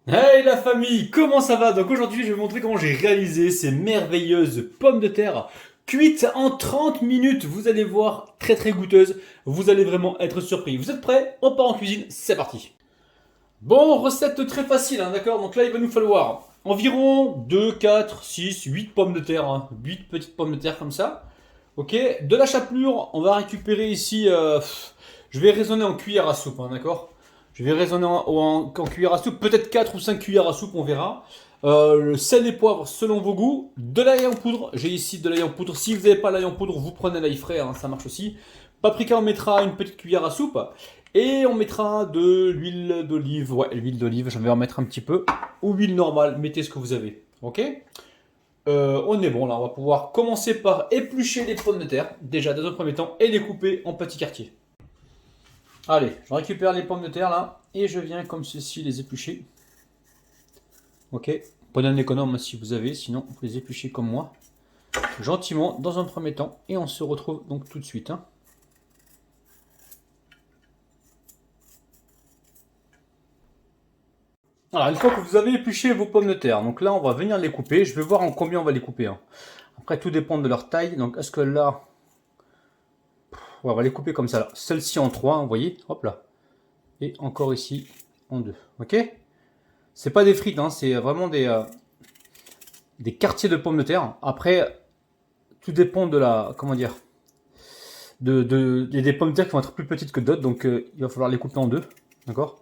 Hey la famille, comment ça va? Donc aujourd'hui je vais vous montrer comment j'ai réalisé ces merveilleuses pommes de terre cuites en 30 minutes. Vous allez voir, très très goûteuses. Vous allez vraiment être surpris. Vous êtes prêts? On part en cuisine, c'est parti. Bon, recette très facile, hein, d'accord? Donc là il va nous falloir environ 2, 4, 6, 8 pommes de terre. 8 petites pommes de terre comme ça. Ok, de la chapelure, on va récupérer ici, je vais raisonner en cuillère à soupe, hein, d'accord? Je vais raisonner en cuillère à soupe, peut-être 4 ou 5 cuillères à soupe, on verra. Le sel et poivre selon vos goûts. De l'ail en poudre, j'ai ici de l'ail en poudre. Si vous n'avez pas l'ail en poudre, vous prenez l'ail frais, hein, ça marche aussi. Paprika, on mettra une petite cuillère à soupe. Et on mettra de l'huile d'olive. Ouais, l'huile d'olive, je vais en mettre un petit peu. Ou huile normale, mettez ce que vous avez. Ok? On est bon là, on va pouvoir commencer par éplucher les pommes de terre, déjà dans un premier temps, et les couper en petits quartiers. Allez, je récupère les pommes de terre là, et je viens comme ceci les éplucher. Ok, prenez un économe si vous avez, sinon vous les épluchez comme moi. Gentiment dans un premier temps, et on se retrouve donc tout de suite. Hein. Alors, une fois que vous avez épluché vos pommes de terre, donc là on va venir les couper, je vais voir en combien on va les couper. Hein. Après tout dépend de leur taille, donc est-ce que là... Ouais, on va les couper comme ça là. Celle-ci en 3, vous voyez, hop là. Et encore ici en 2. Ok? C'est pas des frites, hein, c'est vraiment des quartiers de pommes de terre. Après, tout dépend de la. Comment dire? Des pommes de terre qui vont être plus petites que d'autres, donc il va falloir les couper en 2. D'accord?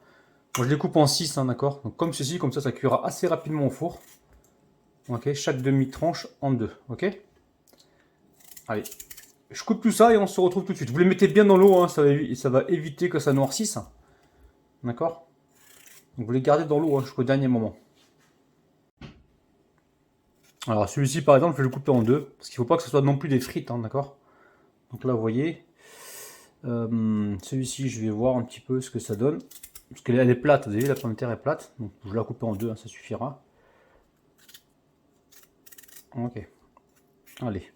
Moi je les coupe en 6, hein, d'accord? Donc comme ceci, comme ça cuira assez rapidement au four. Ok? Chaque demi-tranche en 2. Ok? Allez. Je coupe tout ça et on se retrouve tout de suite. Vous les mettez bien dans l'eau, hein, ça va éviter que ça noircisse. D'accord? Donc vous les gardez dans l'eau, hein, jusqu'au dernier moment. Alors celui-ci par exemple, je vais le couper en 2, parce qu'il ne faut pas que ce soit non plus des frites, hein, d'accord? Donc là vous voyez, celui-ci je vais voir un petit peu ce que ça donne. Parce qu'elle est plate, vous avez vu, la pomme de terre est plate, donc je vais la couper en 2, hein, ça suffira. Ok, allez.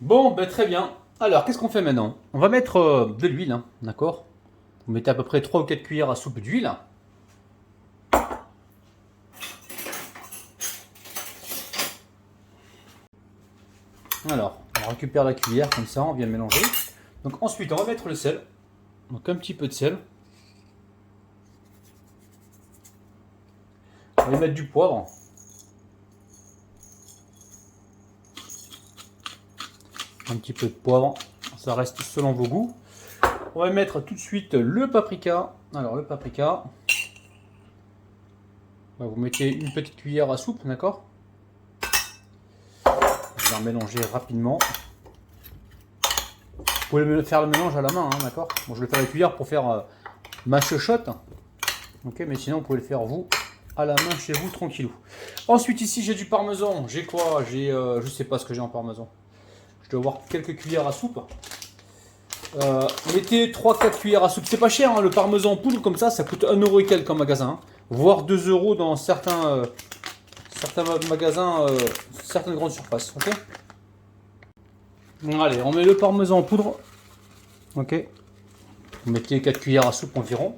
Bon, ben très bien. Alors qu'est-ce qu'on fait maintenant? On va mettre de l'huile, hein, d'accord? Vous mettez à peu près 3 ou 4 cuillères à soupe d'huile. Alors, on récupère la cuillère comme ça, on vient mélanger. Donc ensuite, on va mettre le sel. Donc un petit peu de sel. On va mettre du poivre. Un petit peu de poivre. Ça reste selon vos goûts. On va mettre tout de suite le paprika. Alors le paprika. Vous mettez une petite cuillère à soupe, d'accord? Je vais mélanger rapidement. Vous pouvez faire le mélange à la main, hein, d'accord? Bon, je vais faire la cuillère pour faire ma chuchote. Ok, mais sinon vous pouvez le faire vous à la main chez vous tranquillou. Ensuite ici j'ai du parmesan. J'ai quoi? J'ai je sais pas ce que j'ai en parmesan. Je dois avoir quelques cuillères à soupe. Mettez 3-4 cuillères à soupe. C'est pas cher, hein, le parmesan en poudre comme ça coûte 1 € et quelques en magasin. Hein, voire 2 € dans certains magasins, certaines grandes surfaces. Ok. Bon, allez, on met le parmesan en poudre. Ok. Vous mettez 4 cuillères à soupe environ.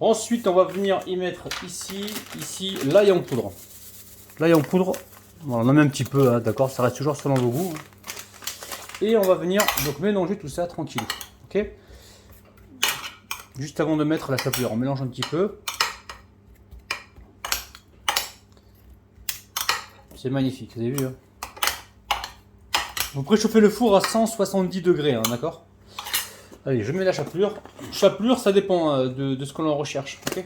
Ensuite, on va venir y mettre ici, l'ail en poudre. L'ail en poudre, bon, on en met un petit peu, hein, d'accord, ça reste toujours selon vos goûts. Hein. Et on va venir donc mélanger tout ça tranquille. Ok. Juste avant de mettre la chapelure, on mélange un petit peu. C'est magnifique, vous avez vu. Hein. Vous préchauffez le four à 170 degrés, hein, d'accord. Allez, je mets la chapelure. Chapelure, ça dépend de ce que l'on recherche. Ok.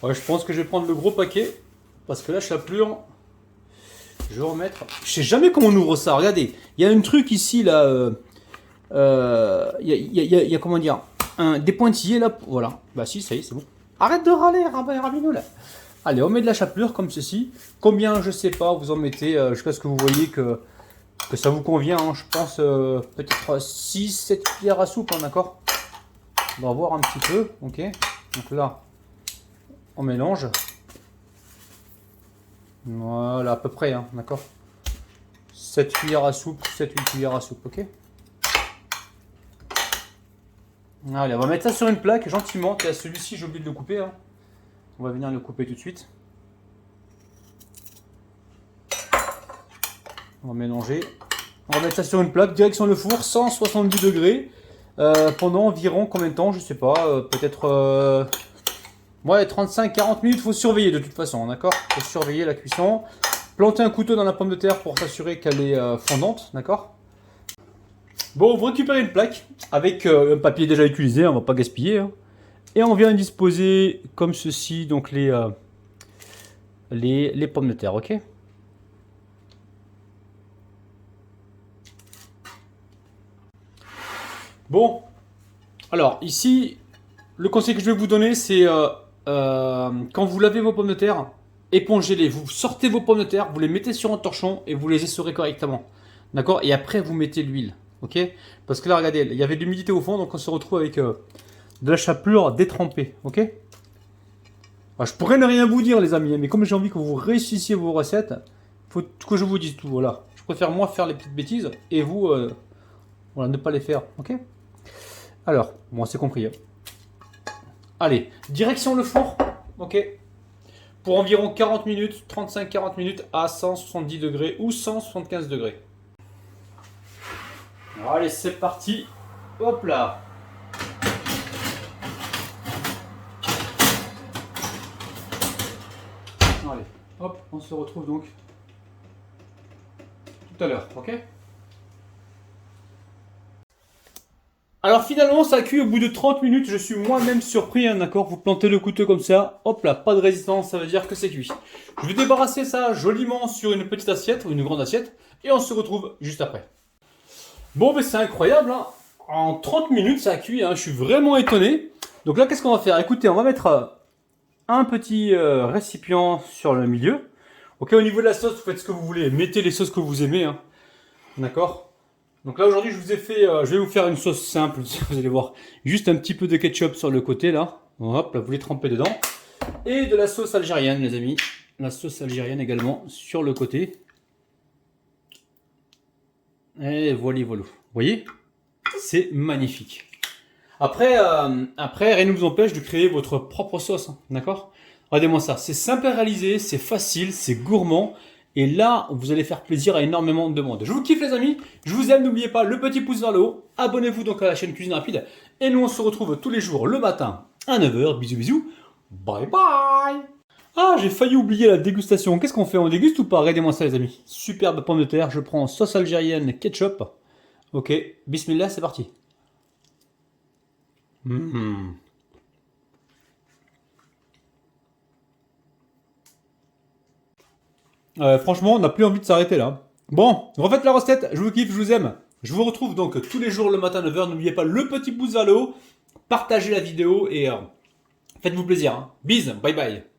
Ouais, je pense que je vais prendre le gros paquet. Parce que la chapelure, je vais remettre. Je sais jamais comment on ouvre ça. Regardez, il y a un truc ici là. Il y a comment dire, des pointillés là. Voilà. Bah si, ça y est, c'est bon. Arrête de râler, Rabinou là. Allez, on met de la chapelure comme ceci. Combien, je sais pas, vous en mettez jusqu'à ce que vous voyez que ça vous convient. Hein. Je pense peut-être 6-7 cuillères à soupe, hein, d'accord. On va voir un petit peu. Ok. Donc là, on mélange. Voilà, à peu près, hein, d'accord. 7 cuillères à soupe, 7-8 cuillères à soupe, ok. Allez, on va mettre ça sur une plaque gentiment. Celui-ci, j'ai oublié de le couper. Hein. On va venir le couper tout de suite. On va mélanger. On va mettre ça sur une plaque, direction le four, 170 degrés. Pendant environ combien de temps? Je sais pas. Peut-être ouais, 35-40 minutes. Il faut surveiller de toute façon, d'accord? Il faut surveiller la cuisson. Planter un couteau dans la pomme de terre pour s'assurer qu'elle est fondante, d'accord? Bon, vous récupérez une plaque avec un papier déjà utilisé, on va pas gaspiller. Hein. Et on vient disposer comme ceci donc les pommes de terre, ok? Bon, alors ici, le conseil que je vais vous donner, c'est quand vous lavez vos pommes de terre, épongez-les. Vous sortez vos pommes de terre, vous les mettez sur un torchon et vous les essorez correctement. D'accord? Et après, vous mettez l'huile. Ok? Parce que là, regardez, il y avait de l'humidité au fond, donc on se retrouve avec de la chapelure détrempée. Ok? Bah, je pourrais ne rien vous dire, les amis, mais comme j'ai envie que vous réussissiez vos recettes, il faut que je vous dise tout. Voilà. Je préfère moi faire les petites bêtises et vous, voilà, ne pas les faire. Ok? Alors, bon, c'est compris. Hein. Allez, direction le four. Ok? Pour environ 40 minutes, 35-40 minutes à 170 degrés ou 175 degrés. Alors, allez, c'est parti. Hop là. Allez, hop, on se retrouve donc tout à l'heure, ok? Alors finalement, ça a cuit au bout de 30 minutes. Je suis moi-même surpris, hein, d'accord? Vous plantez le couteau comme ça, hop là, pas de résistance, ça veut dire que c'est cuit. Je vais débarrasser ça joliment sur une petite assiette ou une grande assiette et on se retrouve juste après. Bon, mais c'est incroyable, hein. En 30 minutes, ça a cuit, hein. Je suis vraiment étonné. Donc là, qu'est-ce qu'on va faire? Écoutez, on va mettre un petit récipient sur le milieu. Ok, au niveau de la sauce, vous faites ce que vous voulez. Mettez les sauces que vous aimez, hein. D'accord? Donc là aujourd'hui je vous ai fait, je vais vous faire une sauce simple, vous allez voir, juste un petit peu de ketchup sur le côté là, hop là vous les trempez dedans, et de la sauce algérienne les amis, la sauce algérienne également sur le côté, et voilà, vous voyez, c'est magnifique. Après, rien ne vous empêche de créer votre propre sauce, hein, d'accord? Regardez-moi ça, c'est simple à réaliser, c'est facile, c'est gourmand. Et là, vous allez faire plaisir à énormément de monde. Je vous kiffe les amis, je vous aime, n'oubliez pas le petit pouce vers le haut, abonnez-vous donc à la chaîne Cuisine Rapide, et nous on se retrouve tous les jours le matin à 9 h, bisous bisous, bye bye. Ah, j'ai failli oublier la dégustation, qu'est-ce qu'on fait, on déguste ou pas? Regardez-moi ça les amis, superbe pomme de terre, je prends sauce algérienne, ketchup, ok, bismillah, c'est parti. Franchement, on n'a plus envie de s'arrêter là. Bon, refaites la recette, je vous kiffe, je vous aime. Je vous retrouve donc tous les jours le matin à 9 h. N'oubliez pas le petit pouce vers le haut, partagez la vidéo et faites-vous plaisir. Hein. Bise, bye bye.